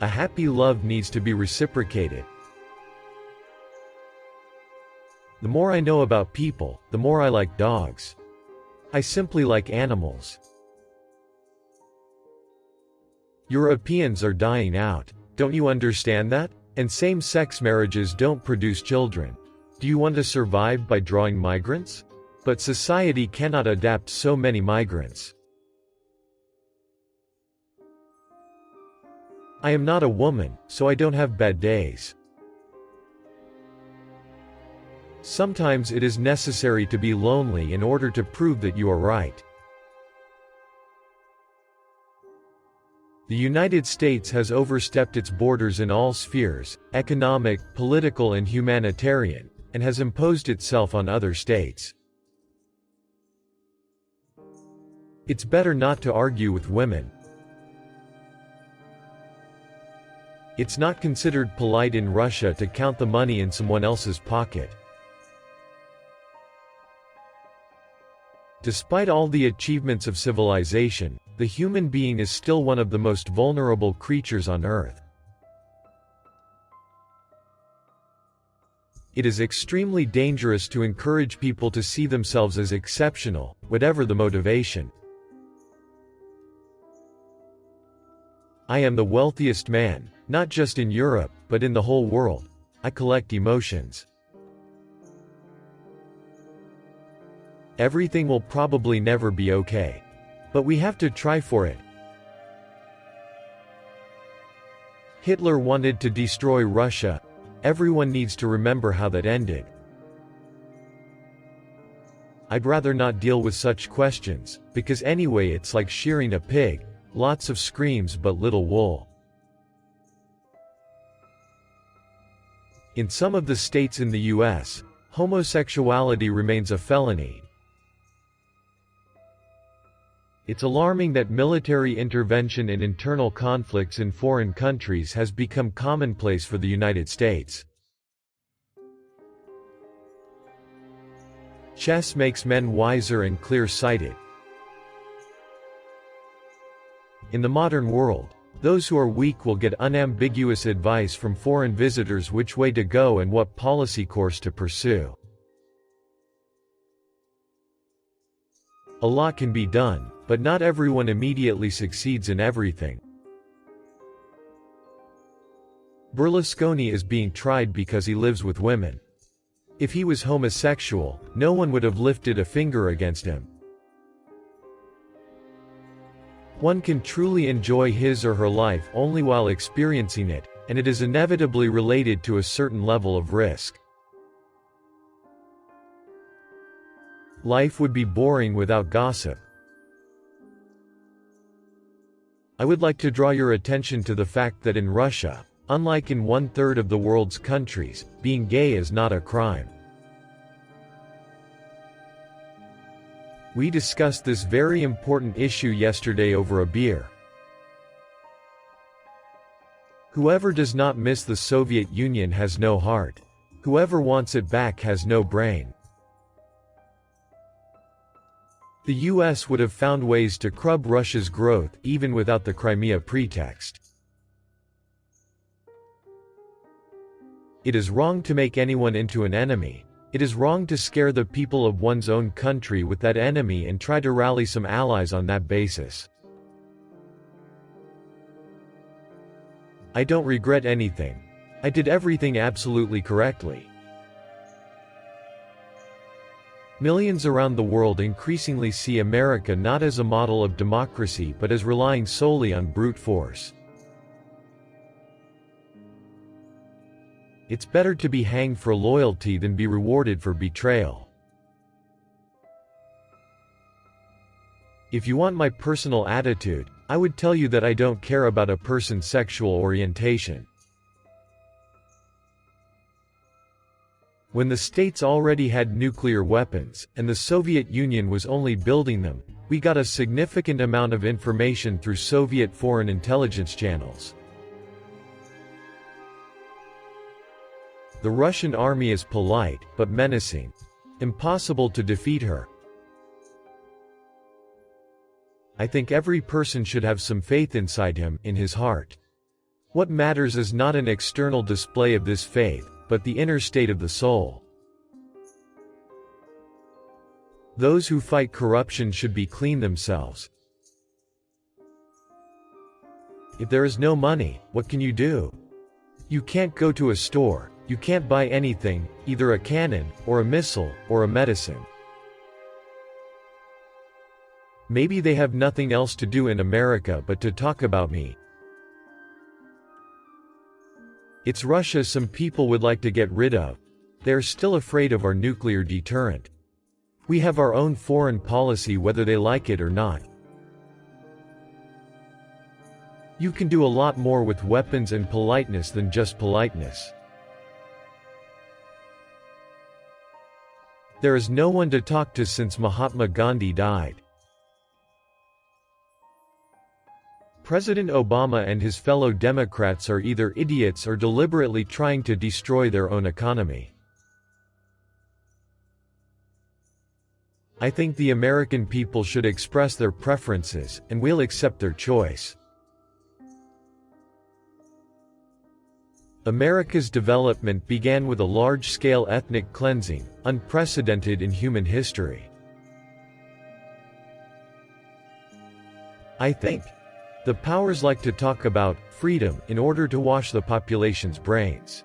A happy love needs to be reciprocated. The more I know about people, the more I like dogs. I simply like animals. Europeans are dying out. Don't you understand that? And same-sex marriages don't produce children. Do you want to survive by drawing migrants? But society cannot adapt so many migrants. I am not a woman, so I don't have bad days. Sometimes it is necessary to be lonely in order to prove that you are right. The United States has overstepped its borders in all spheres, economic, political and humanitarian, and has imposed itself on other states. It's better not to argue with women. It's not considered polite in Russia to count the money in someone else's pocket. Despite all the achievements of civilization, the human being is still one of the most vulnerable creatures on Earth. It is extremely dangerous to encourage people to see themselves as exceptional, whatever the motivation. I am the wealthiest man, not just in Europe, but in the whole world. I collect emotions. Everything will probably never be okay. But we have to try for it. Hitler wanted to destroy Russia. Everyone needs to remember how that ended. I'd rather not deal with such questions, because anyway it's like shearing a pig, lots of screams but little wool. In some of the states in the US, homosexuality remains a felony. It's alarming that military intervention in internal conflicts in foreign countries has become commonplace for the United States. Chess makes men wiser and clear-sighted. In the modern world, those who are weak will get unambiguous advice from foreign visitors which way to go and what policy course to pursue. A lot can be done, but not everyone immediately succeeds in everything. Berlusconi is being tried because he lives with women. If he was homosexual, no one would have lifted a finger against him. One can truly enjoy his or her life only while experiencing it, and it is inevitably related to a certain level of risk. Life would be boring without gossip. I would like to draw your attention to the fact that in Russia, unlike in 1/3 of the world's countries, being gay is not a crime. We discussed this very important issue yesterday over a beer. Whoever does not miss the Soviet Union has no heart. Whoever wants it back has no brain. The US would have found ways to curb Russia's growth even without the Crimea pretext. It is wrong to make anyone into an enemy. It is wrong to scare the people of one's own country with that enemy and try to rally some allies on that basis. I don't regret anything. I did everything absolutely correctly. Millions around the world increasingly see America not as a model of democracy but as relying solely on brute force. It's better to be hanged for loyalty than be rewarded for betrayal. If you want my personal attitude, I would tell you that I don't care about a person's sexual orientation. When the states already had nuclear weapons, and the Soviet Union was only building them, we got a significant amount of information through Soviet foreign intelligence channels. The Russian army is polite, but menacing. Impossible to defeat her. I think every person should have some faith inside him, in his heart. What matters is not an external display of this faith, but the inner state of the soul. Those who fight corruption should be clean themselves. If there is no money, what can you do? You can't go to a store, you can't buy anything, either a cannon, or a missile, or a medicine. Maybe they have nothing else to do in America but to talk about me. It's Russia some people would like to get rid of. They're still afraid of our nuclear deterrent. We have our own foreign policy whether they like it or not. You can do a lot more with weapons and politeness than just politeness. There is no one to talk to since Mahatma Gandhi died. President Obama and his fellow Democrats are either idiots or deliberately trying to destroy their own economy. I think the American people should express their preferences, and we'll accept their choice. America's development began with a large-scale ethnic cleansing, unprecedented in human history. I think the powers like to talk about freedom in order to wash the population's brains.